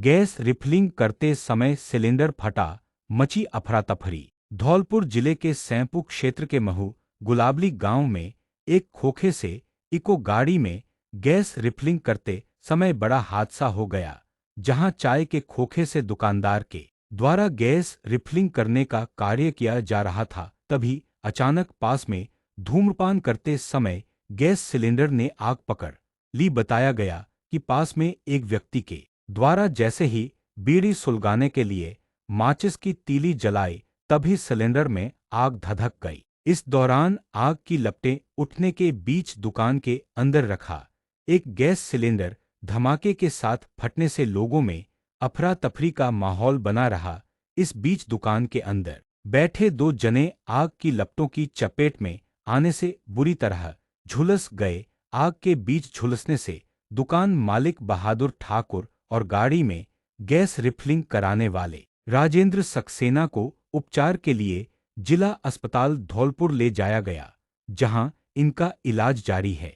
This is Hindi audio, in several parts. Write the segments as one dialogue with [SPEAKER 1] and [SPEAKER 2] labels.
[SPEAKER 1] गैस रिफिलिंग करते समय सिलेंडर फटा, मची अफरा-तफरी। धौलपुर जिले के सैंपू क्षेत्र के महू गुलाबली गांव में एक खोखे से इको गाड़ी में गैस रिफिलिंग करते समय बड़ा हादसा हो गया। जहां चाय के खोखे से दुकानदार के द्वारा गैस रिफिलिंग करने का कार्य किया जा रहा था, तभी अचानक पास में धूम्रपान करते समय गैस सिलेंडर ने आग पकड़ ली। बताया गया कि पास में एक व्यक्ति के द्वारा जैसे ही बीड़ी सुलगाने के लिए माचिस की तीली जलाई, तभी सिलेंडर में आग धधक गई। इस दौरान आग की लपटें उठने के बीच दुकान के अंदर रखा एक गैस सिलेंडर धमाके के साथ फटने से लोगों में अफरा तफरी का माहौल बना रहा। इस बीच दुकान के अंदर बैठे दो जने आग की लपटों की चपेट में आने से बुरी तरह झुलस गए। आग के बीच झुलसने से दुकान मालिक बहादुर ठाकुर और गाड़ी में गैस रिफिलिंग कराने वाले राजेंद्र सक्सेना को उपचार के लिए जिला अस्पताल धौलपुर ले जाया गया, जहां इनका इलाज जारी है।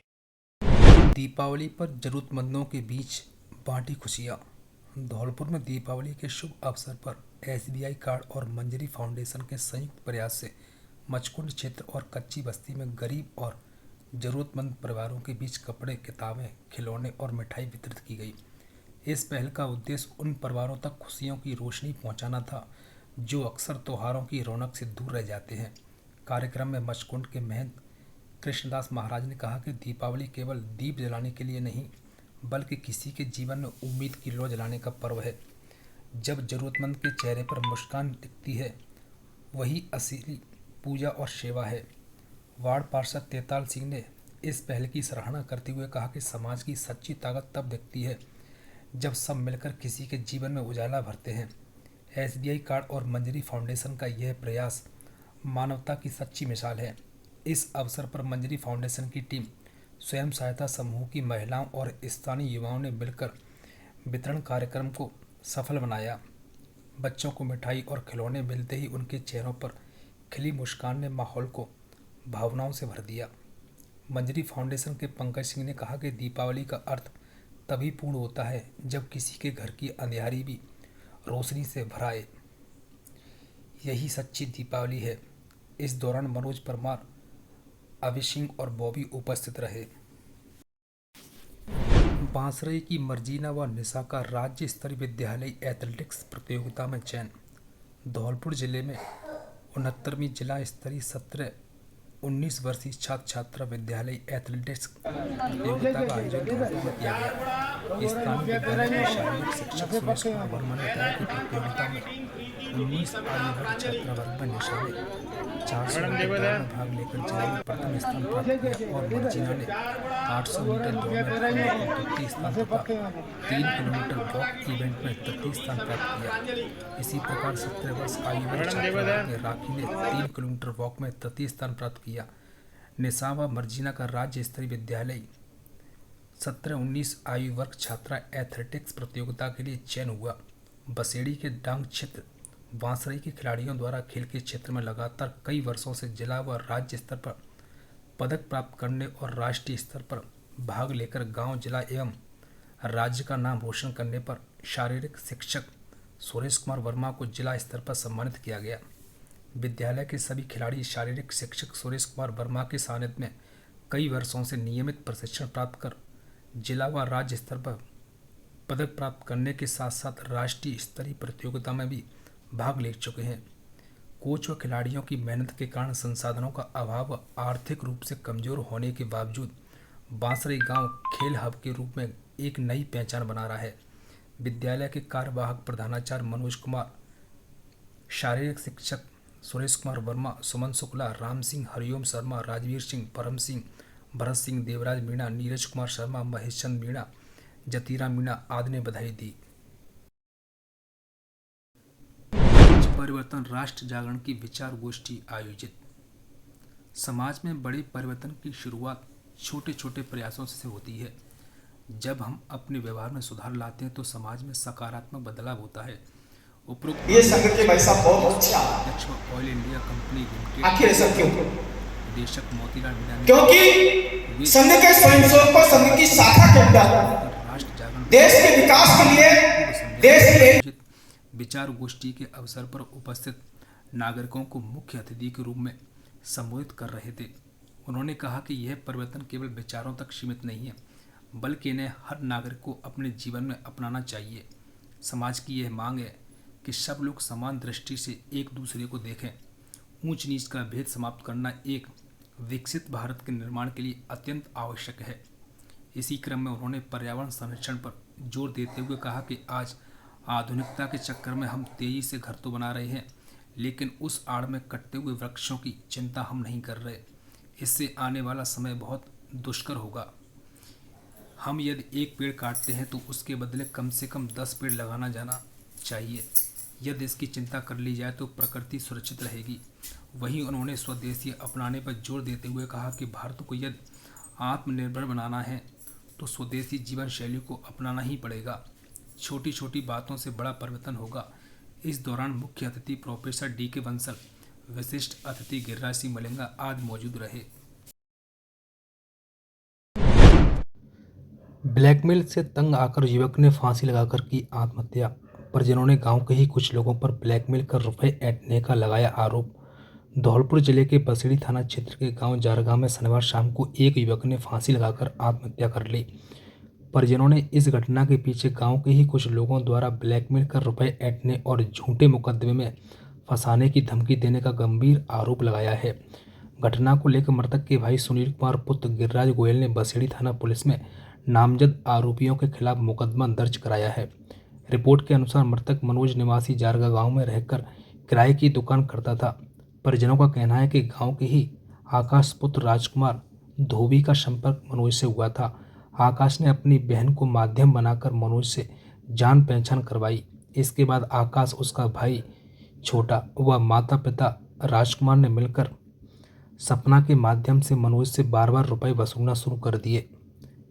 [SPEAKER 2] दीपावली पर जरूरतमंदों के बीच बांटी खुशियां। धौलपुर में दीपावली के शुभ अवसर पर एसबीआई कार्ड और मंजरी फाउंडेशन के संयुक्त प्रयास से मचकुंड क्षेत्र और कच्ची बस्ती में गरीब और जरूरतमंद परिवारों के बीच कपड़े, किताबें, खिलौने और मिठाई वितरित की गई। इस पहल का उद्देश्य उन परिवारों तक खुशियों की रोशनी पहुंचाना था जो अक्सर त्योहारों की रौनक से दूर रह जाते हैं। कार्यक्रम में मचकुंड के महंत कृष्णदास महाराज ने कहा कि दीपावली केवल दीप जलाने के लिए नहीं, बल्कि किसी के जीवन में उम्मीद की लौ जलाने का पर्व है। जब जरूरतमंद के चेहरे पर मुस्कान दिखती है, वही असली पूजा और सेवा है। वार्ड पार्षद तेताल सिंह ने इस पहल की सराहना करते हुए कहा कि समाज की सच्ची ताकत तब दिखती है जब सब मिलकर किसी के जीवन में उजाला भरते हैं। एसबीआई कार्ड और मंजरी फाउंडेशन का यह प्रयास मानवता की सच्ची मिसाल है। इस अवसर पर मंजरी फाउंडेशन की टीम, स्वयं सहायता समूह की महिलाओं और स्थानीय युवाओं ने मिलकर वितरण कार्यक्रम को सफल बनाया। बच्चों को मिठाई और खिलौने मिलते ही उनके चेहरों पर खिली मुस्कान ने माहौल को भावनाओं से भर दिया। मंजरी फाउंडेशन के पंकज सिंह ने कहा कि दीपावली का अर्थ तभी पूर्ण होता है जब किसी के घर की अंधियारी भी रोशनी से भराए। यही सच्ची दीपावली है। इस दौरान मनोज परमार, अभय सिंह और बॉबी उपस्थित रहे। बांसुरी की मर्जीना व निशा का राज्य स्तरीय विद्यालय एथलेटिक्स प्रतियोगिता में चयन। धौलपुर जिले में 69वीं जिला स्तरीय 17-19 वर्षीय छात्र छात्रा विद्यालय एथलेटिक्स प्रतियोगिता का आयोजन धौलपुर में किया गया। स्थानीय विद्यालय के शारीरिक शिक्षक सुरेश कुमार वर्मा ने बताया कि प्रतियोगिता में 19 आयु वर्ग छात्रा वर्ग में निशा ने 400 मीटर दौड़ में भाग लेकर जिले में प्रथम स्थान प्राप्त किया और मर्जीना ने 800 मीटर दौड़ में द्वितीय स्थान तथा 3 किलोमीटर वॉक इवेंट में तृतीय स्थान प्राप्त किया। इसी प्रकार 17 वर्ष आयु वर्ग छात्रा ने राखी ने 3 किलोमीटर वॉक में तृतीय स्थान प्राप्त किया। निशा व मर्जीना का राज्य स्तरीय विद्यालय 17-19 आयु वर्ग छात्रा एथलेटिक्स प्रतियोगिता के लिए चयन हुआ। बसेड़ी के डांग क्षेत्र बांसुरी के खिलाड़ियों द्वारा खेल के क्षेत्र में लगातार कई वर्षों से जिला व राज्य स्तर पर पदक प्राप्त करने और राष्ट्रीय स्तर पर भाग लेकर गांव, जिला एवं राज्य का नाम रोशन करने पर शारीरिक शिक्षक सुरेश कुमार वर्मा को जिला स्तर पर सम्मानित किया गया। विद्यालय के सभी खिलाड़ी शारीरिक शिक्षक सुरेश कुमार वर्मा के सानिध्य में कई वर्षों से नियमित प्रशिक्षण प्राप्त कर जिला व राज्य स्तर पर पदक प्राप्त करने के साथ साथ राष्ट्रीय स्तरीय प्रतियोगिता में भी भाग ले चुके हैं। कोच व खिलाड़ियों की मेहनत के कारण संसाधनों का अभाव व आर्थिक रूप से कमजोर होने के बावजूद बांसुरी गांव खेल हब के रूप में एक नई पहचान बना रहा है। विद्यालय के कार्यवाहक प्रधानाचार्य मनोज कुमार, शारीरिक शिक्षक सुरेश कुमार वर्मा, सुमन शुक्ला, राम सिंह, हरिओम शर्मा, राजवीर सिंह, परम सिंह, भरत सिंह, देवराज मीणा, नीरज कुमार शर्मा, महेश चंद मीणा, जतीरा मीणा आदि ने बधाई दी। परिवर्तन राष्ट्र जागरण की विचार गोष्ठी आयोजित। समाज में बड़े परिवर्तन की शुरुआत छोटे छोटे प्रयासों से होती है। जब हम अपने व्यवहार में सुधार लाते हैं तो समाज में सकारात्मक बदलाव होता है। उपरोक्त
[SPEAKER 3] ये संघ के भाई साहब बहुत अच्छा
[SPEAKER 2] अध्यक्ष ऑयल इंडिया कंपनी लिमिटेड
[SPEAKER 3] आखिर ऐसा क्यों?
[SPEAKER 2] निदेशक मोतीलाल मीणा ने
[SPEAKER 3] क्योंकि संघ के स्वयंसेवकों, संघ की शाखा के अंदर
[SPEAKER 2] राष्ट्र जागरण
[SPEAKER 3] देश के विकास के लिए देश प्रेम
[SPEAKER 2] आयोजित विचार गोष्ठी के अवसर पर उपस्थित नागरिकों को मुख्य अतिथि के रूप में संबोधित कर रहे थे। उन्होंने कहा कि यह परिवर्तन केवल विचारों तक सीमित नहीं है, बल्कि इन्हें हर नागरिक को अपने जीवन में अपनाना चाहिए। समाज की यह मांग है कि सब लोग समान दृष्टि से एक दूसरे को देखें। ऊंच नीच का भेद समाप्त करना एक विकसित भारत के निर्माण के लिए अत्यंत आवश्यक है। इसी क्रम में उन्होंने पर्यावरण संरक्षण पर जोर देते हुए कहा कि आज आधुनिकता के चक्कर में हम तेजी से घर तो बना रहे हैं, लेकिन उस आड़ में कटते हुए वृक्षों की चिंता हम नहीं कर रहे। इससे आने वाला समय बहुत दुष्कर होगा। हम यदि एक पेड़ काटते हैं तो उसके बदले कम से कम 10 पेड़ लगाना जाना चाहिए। यदि इसकी चिंता कर ली जाए तो प्रकृति सुरक्षित रहेगी। वहीं उन्होंने स्वदेशी अपनाने पर जोर देते हुए कहा कि भारत को यदि आत्मनिर्भर बनाना है तो स्वदेशी जीवन शैली को अपनाना ही पड़ेगा। छोटी छोटी बातों से बड़ा परिवर्तन होगा। इस दौरान मुख्य अतिथि प्रोफेसर D.K. बंसल, विशिष्ट अतिथि गिरिराज सिंह मलिंगा आदि मौजूद रहे। ब्लैकमेल से तंग आकर युवक ने फांसी लगाकर की आत्महत्या। परिजनों ने गांव के ही कुछ लोगों पर ब्लैकमेल कर रुपए ऐंठने का लगाया आरोप। धौलपुर जिले के बसेड़ी थाना क्षेत्र के गांव जारगा में शनिवार शाम को एक युवक ने फांसी लगाकर आत्महत्या कर ली। परिजनों ने इस घटना के पीछे गांव के ही कुछ लोगों द्वारा ब्लैकमेल कर रुपए ऐंठने और झूठे मुकदमे में फंसाने की धमकी देने का गंभीर आरोप लगाया है। घटना को लेकर मृतक के भाई सुनील कुमार पुत्र गिरिराज गोयल ने बसेड़ी थाना पुलिस में नामजद आरोपियों के खिलाफ मुकदमा दर्ज कराया है। रिपोर्ट के अनुसार मृतक मनोज निवासी जारगा गांव में रहकर किराए की दुकान करता था। परिजनों का कहना है कि गांव के ही आकाश पुत्र राजकुमार धोबी का संपर्क मनोज से हुआ था। आकाश ने अपनी बहन को माध्यम बनाकर मनोज से जान पहचान करवाई। इसके बाद आकाश, उसका भाई छोटा व माता पिता राजकुमार ने मिलकर सपना के माध्यम से मनोज से बार बार रुपए वसूलना शुरू कर दिए।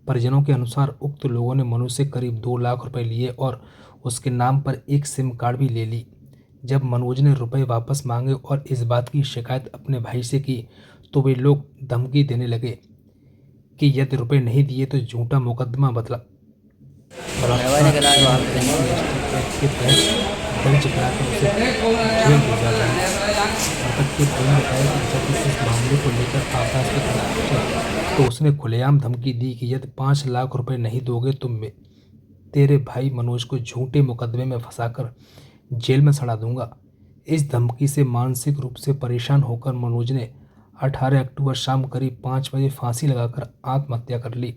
[SPEAKER 2] परिजनों के अनुसार उक्त लोगों ने मनोज से करीब 2 लाख रुपए लिए और उसके नाम पर एक सिम कार्ड भी ले ली। जब मनोज ने रुपए वापस मांगे और इस बात की शिकायत अपने भाई से की तो वे लोग धमकी देने लगे कि यदि रुपए नहीं दिए तो झूठा मुकदमा दर्ज कराकर उसे जेल भेजा जाए। मृतक के भाई ने बताया कि जब इस मामले को लेकर आकाश के पास पहुंचे तो उसने खुलेआम धमकी दी कि यदि 5 लाख रुपए नहीं दोगे तो मैं तेरे भाई मनोज को झूठे मुकदमे में फंसाकर जेल में सड़ा दूंगा। इस धमकी से मानसिक रूप से परेशान होकर मनोज ने 18 अक्टूबर शाम करीब 5 बजे फांसी लगाकर आत्महत्या कर ली।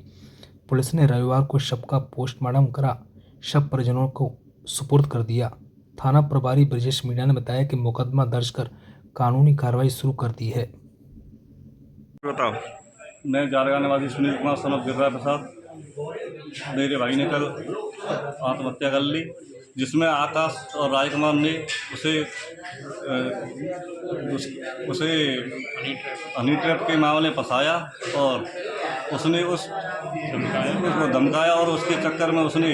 [SPEAKER 2] पुलिस ने रविवार को शव का पोस्टमार्टम करा शव परिजनों को सुपुर्द कर दिया। थाना प्रभारी ब्रजेश मीणा ने बताया कि मुकदमा दर्ज कर कानूनी कार्रवाई शुरू कर दी है।
[SPEAKER 4] बताओ।
[SPEAKER 5] मैं जारगा निवासी सुनील कुमार सन ऑफ गिरिराज प्रसाद, मेरे भाई ने कल आत्महत्या कर ली, जिसमें आकाश और राजकुमार ने उसे हनी ट्रैप के मामले में फंसाया और उसने उसको धमकाया और उसके चक्कर में उसने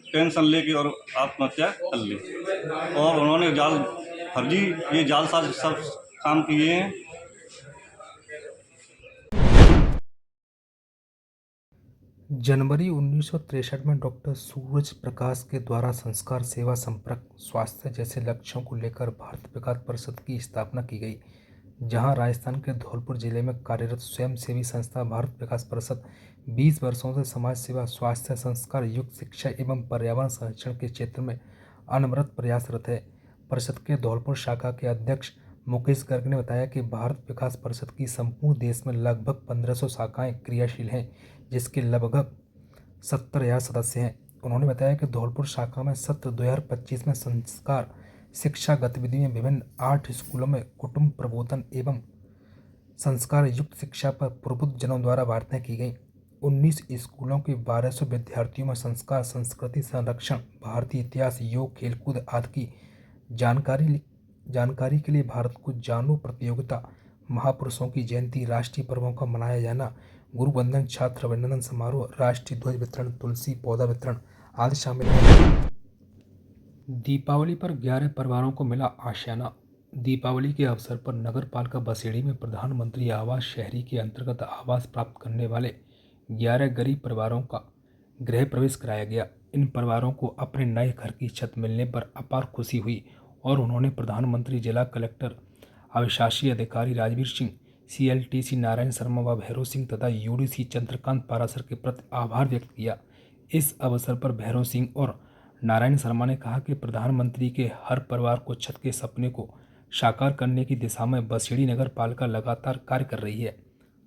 [SPEAKER 5] टेंशन लेके और आत्महत्या कर ली। और उन्होंने ये जालसाज सब काम किए हैं।
[SPEAKER 2] जनवरी 1963 में डॉक्टर सूरज प्रकाश के द्वारा संस्कार, सेवा, संपर्क, स्वास्थ्य जैसे लक्ष्यों को लेकर भारत विकास परिषद की स्थापना की गई, जहां राजस्थान के धौलपुर जिले में कार्यरत स्वयंसेवी संस्था भारत विकास परिषद 20 वर्षों से समाज सेवा, स्वास्थ्य, संस्कार युक्त शिक्षा एवं पर्यावरण संरक्षण के क्षेत्र में अनवरत प्रयासरत है। परिषद के धौलपुर शाखा के अध्यक्ष मुकेश गर्ग ने बताया कि भारत विकास परिषद की संपूर्ण देश में लगभग 1500 शाखाएं क्रियाशील हैं, जिसके लगभग 70,000 सदस्य हैं। उन्होंने बताया कि धौलपुर शाखा में सत्र 2025 में संस्कार शिक्षा गतिविधि में विभिन्न 8 स्कूलों में कुटुंब प्रबोधन एवं संस्कार युक्त शिक्षा पर प्रबुद्ध जनों द्वारा वार्ताएं की गई। 19 स्कूलों के 1200 विद्यार्थियों में संस्कार, संस्कृति संरक्षण, भारतीय इतिहास, योग, खेलकूद आदि की जानकारी के लिए भारत को जानो प्रतियोगिता, महापुरुषों की जयंती, राष्ट्रीय पर्वों का मनाया जाना, गुरु वंदन, छात्र अभिनंदन समारोह, राष्ट्रीय ध्वज वितरण, तुलसी पौधा वितरण आदि शामिल हैं। दीपावली पर 11 परिवारों को मिला आशियाना। दीपावली के अवसर पर नगर पालिका बसेड़ी में प्रधानमंत्री आवास शहरी के अंतर्गत आवास प्राप्त करने वाले 11 गरीब परिवारों का गृह प्रवेश कराया गया। इन परिवारों को अपने नए घर की छत मिलने पर अपार खुशी हुई और उन्होंने प्रधानमंत्री, जिला कलेक्टर, अविशासी अधिकारी राजवीर सिंह, CLTC नारायण शर्मा व भैरव सिंह तथा UDC चंद्रकांत पारासर के प्रति आभार व्यक्त किया। इस अवसर पर भैरव सिंह और नारायण शर्मा ने कहा कि प्रधानमंत्री के हर परिवार को छत के सपने को साकार करने की दिशा में बसेड़ी नगर पालिका लगातार कार्य कर रही है।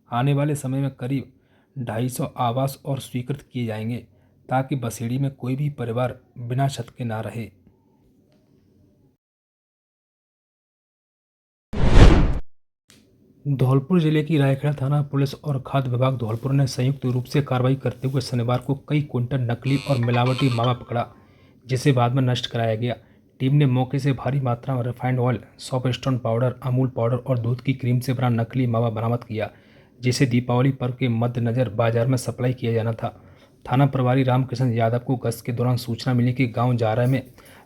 [SPEAKER 2] आने वाले समय में करीब 250 आवास और स्वीकृत किए जाएंगे ताकि बसेड़ी में कोई भी परिवार बिना छत के ना रहे। धौलपुर जिले की रायखेड़ा थाना पुलिस और खाद्य विभाग धौलपुर ने संयुक्त रूप से कार्रवाई करते हुए शनिवार को कई क्विंटल नकली और मिलावटी मावा पकड़ा, जिसे बाद में नष्ट कराया गया। टीम ने मौके से भारी मात्रा में refined oil, shop stone powder, Amul powder और दूध की क्रीम से बना नकली मावा बरामद किया, जिसे दीपावली पर्व के मद्देनजर बाजार में सप्लाई किया जाना था। थाना प्रभारी रामकृष्ण यादव को गश्त के दौरान सूचना मिली कि गांव जारा में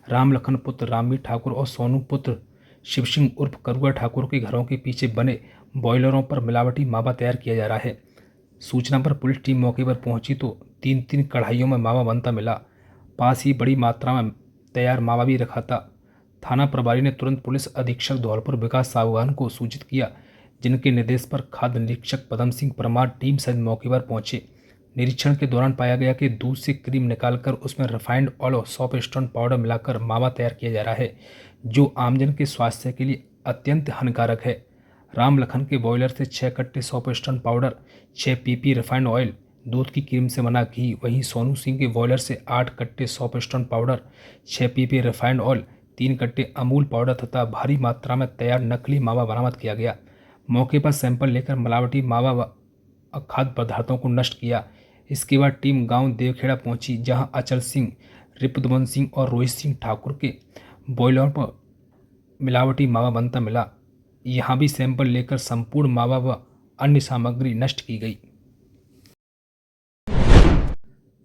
[SPEAKER 2] राम लखन पुत्र रामवीर ठाकुर और सोनू पुत्र शिव सिंह उर्फ करुआ ठाकुर के घरों के पीछे बने बॉयलरों पर मिलावटी मावा तैयार किया जा रहा है। सूचना पर पुलिस टीम मौके पर पहुंची तो 3-3 कढ़ाइयों में मावा बनता मिला। पास ही बड़ी मात्रा में तैयार मावा भी रखा था। थाना प्रभारी ने तुरंत पुलिस अधीक्षक धौलपुर विकास साहूवान को सूचित किया, जिनके निर्देश पर खाद्य निरीक्षक पदम सिंह परमार टीम सहित मौके पर पहुंचे। निरीक्षण के दौरान पाया गया कि दूध से क्रीम निकालकर उसमें रिफाइंड ऑयल और सॉप स्टोन पाउडर मिलाकर मावा तैयार किया जा रहा है, जो आमजन के स्वास्थ्य के लिए अत्यंत हानिकारक है। राम लखन के बॉयलर से 6 कट्टे shop stone powder, 6 PP refined oil, दूध की क्रीम से बना घी, वहीं सोनू सिंह के बॉयलर से 8 कट्टे shop stone powder, 6 PP refined oil, 3 कट्टे अमूल पाउडर तथा भारी मात्रा में तैयार नकली मावा बरामद किया गया। मौके पर सैंपल लेकर मिलावटी मावा व खाद्य पदार्थों को नष्ट किया। इसके बाद टीम गांव देवखेड़ा पहुंची, जहां अचल सिंह, रिपुदमन सिंह और रोहित सिंह ठाकुर के बॉयलर पर मिलावटी मावा बनता मिला। यहां भी सैंपल लेकर संपूर्ण मावा व अन्य सामग्री नष्ट की गई।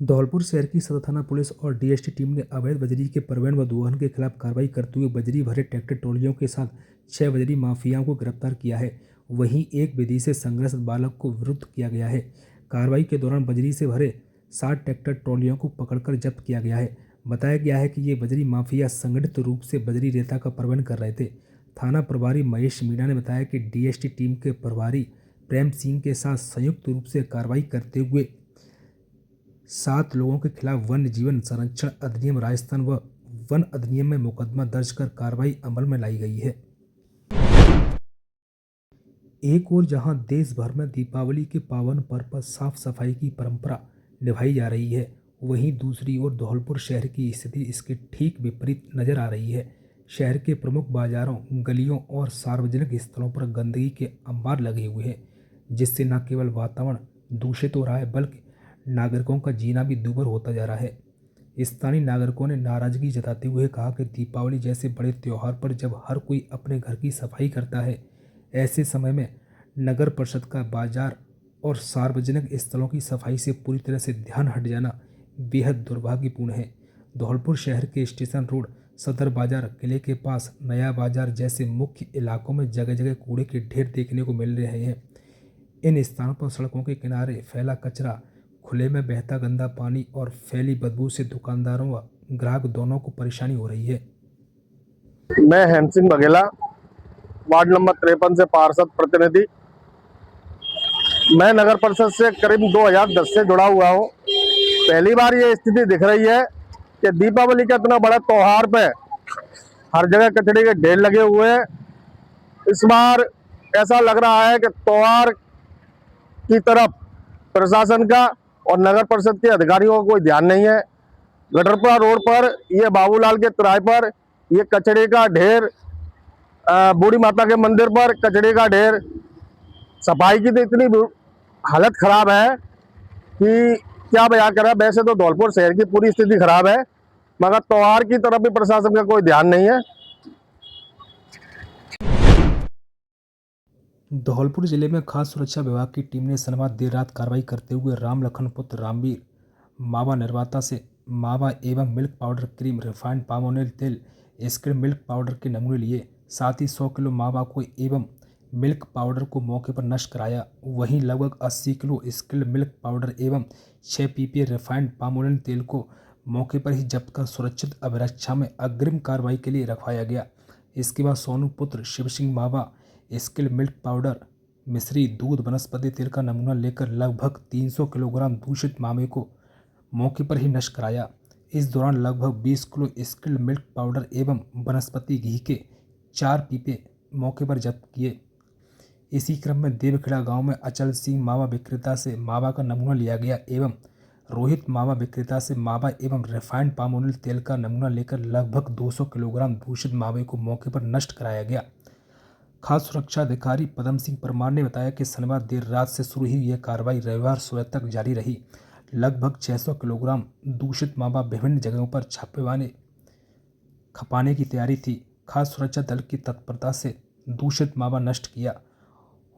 [SPEAKER 2] धौलपुर शहर की सदर थाना पुलिस और DST टीम ने अवैध बजरी के परिवहन व दोहन के खिलाफ कार्रवाई करते हुए बजरी भरे ट्रैक्टर ट्रॉलियों के साथ 6 बजरी माफियाओं को गिरफ्तार किया है। वहीं एक विधि से संग्रस्त बालक को विरुद्ध किया गया है। कार्रवाई के दौरान बजरी से भरे 60 ट्रैक्टर ट्रॉलियों को पकड़कर जब्त किया गया है। बताया गया है कि ये बजरी माफिया संगठित रूप से बजरी रेता का परिवहन कर रहे थे। थाना प्रभारी महेश मीणा ने बताया कि DST टीम के प्रभारी प्रेम सिंह के साथ संयुक्त रूप से कार्रवाई करते हुए 7 लोगों के खिलाफ वन्य जीवन संरक्षण अधिनियम राजस्थान व वन अधिनियम में मुकदमा दर्ज कर कार्रवाई अमल में लाई गई है। एक ओर जहां देश भर में दीपावली के पावन पर्व पर साफ सफाई की परंपरा निभाई जा रही है, वहीं दूसरी ओर धौलपुर शहर की स्थिति इसके ठीक विपरीत नजर आ रही है। शहर के प्रमुख बाजारों, गलियों और सार्वजनिक स्थलों पर गंदगी के अंबार लगे हुए हैं, जिससे न केवल वातावरण दूषित हो रहा है बल्कि नागरिकों का जीना भी दूभर होता जा रहा है। स्थानीय नागरिकों ने नाराजगी जताते हुए कहा कि दीपावली जैसे बड़े त्यौहार पर जब हर कोई अपने घर की सफाई करता है, ऐसे समय में नगर परिषद का बाजार और सार्वजनिक स्थलों की सफाई से पूरी तरह से ध्यान हट जाना बेहद दुर्भाग्यपूर्ण है। धौलपुर शहर के स्टेशन रोड, सदर बाजार, किले के पास नया बाजार जैसे मुख्य इलाकों में जगह जगह कूड़े के ढेर देखने को मिल रहे हैं। इन स्थानों पर सड़कों के किनारे फैला कचरा, खुले में बहता गंदा पानी और फैली बदबू से दुकानदारों व ग्राहक दोनों को परेशानी हो रही है।
[SPEAKER 6] मैं हेम सिंह बघेला, वार्ड नंबर 53 से पार्षद प्रतिनिधि। मैं नगर परिषद से करीब 2010 से जुड़ा हुआ हूँ। पहली बार ये स्थिति दिख रही है कि दीपावली का इतना बड़ा त्योहार पे हर जगह कचरे के ढेर लगे हुए हैं। इस बार ऐसा लग रहा है कि त्योहार की तरफ प्रशासन का और नगर परिषद के अधिकारियों का कोई ध्यान नहीं है। गटरपुरा रोड पर, ये बाबूलाल के तिराहे पर ये कचरे का ढेर, बूढ़ी माता के मंदिर पर कचरे का ढेर, सफाई की तो इतनी हालत खराब है कि क्या बयां करें। वैसे तो धौलपुर शहर की पूरी स्थिति खराब है, मगर त्योहार की तरफ भी प्रशासन का कोई ध्यान नहीं है।
[SPEAKER 2] धौलपुर जिले में खाद्य सुरक्षा विभाग की टीम ने शनिवार देर रात कार्रवाई करते हुए राम लखन पुत्र रामवीर मावा निर्माता से मावा एवं milk powder, cream, refined palm oil तेल, स्किम मिल्क पाउडर के नमूने लिए। साथ ही 100 किलो मावा को एवं मिल्क पाउडर को मौके पर नष्ट कराया। वहीं लगभग 80 किलो स्किल्ड मिल्क पाउडर एवं 6 PP रिफाइंड पाम ऑयल तेल को मौके पर ही जब्त कर सुरक्षित अभिरक्षा में अग्रिम कार्रवाई के लिए रखवाया गया। इसके बाद सोनू पुत्र शिव सिंह मावा स्किल मिल्क पाउडर, मिश्री, दूध, वनस्पति तेल का नमूना लेकर लगभग 300 किलोग्राम दूषित मावे को मौके पर ही नष्ट कराया। इस दौरान लगभग 20 किलो स्किल्ड मिल्क पाउडर एवं वनस्पति घी के 4 पीपे मौके पर जब्त किए। इसी क्रम में देवखेड़ा गांव में अचल सिंह मावा विक्रेता से मावा का नमूना लिया गया एवं रोहित मावा विक्रेता से मावा एवं रिफाइंड पाम ऑयल तेल का नमूना लेकर लगभग 200 किलोग्राम दूषित मावे को मौके पर नष्ट कराया गया। खाद्य सुरक्षा अधिकारी पदम सिंह परमार ने बताया कि शनिवार देर रात से शुरू हुई यह कार्रवाई रविवार सुबह तक जारी रही। लगभग 600 किलोग्राम दूषित मावा विभिन्न जगहों पर छापेमारी खपाने की तैयारी थी। खाद्य सुरक्षा दल की तत्परता से दूषित मावा नष्ट किया।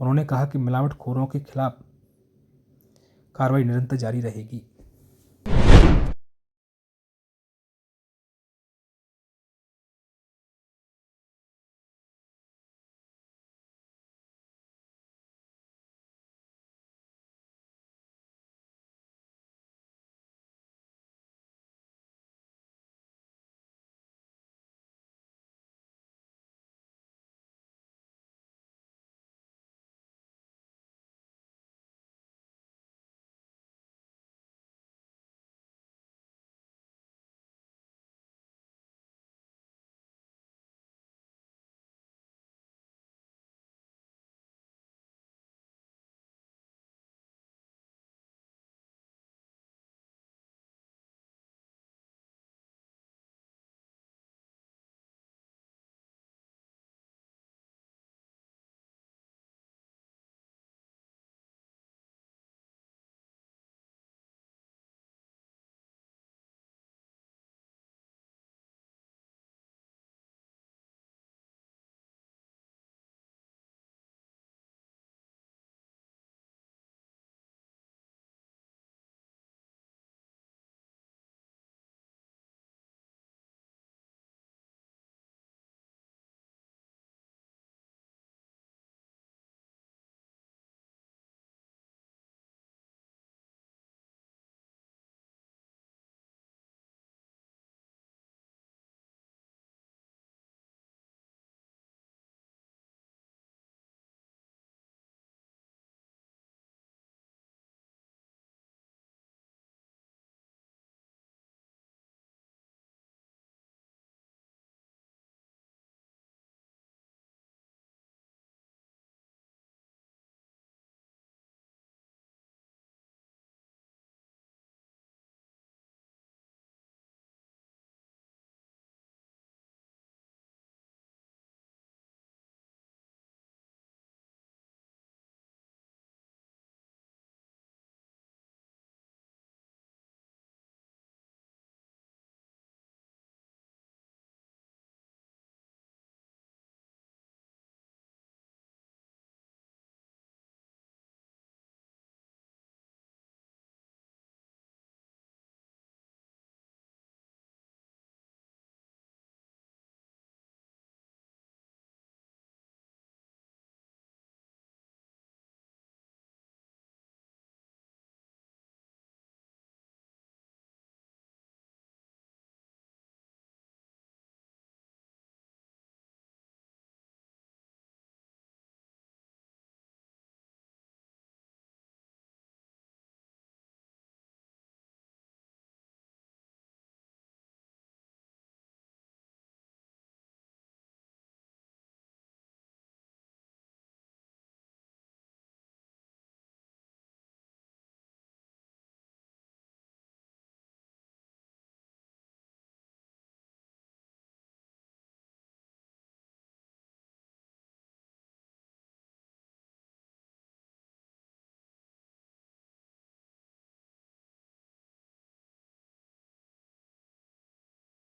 [SPEAKER 2] उन्होंने कहा कि मिलावटखोरों के खिलाफ कार्रवाई निरंतर जारी रहेगी।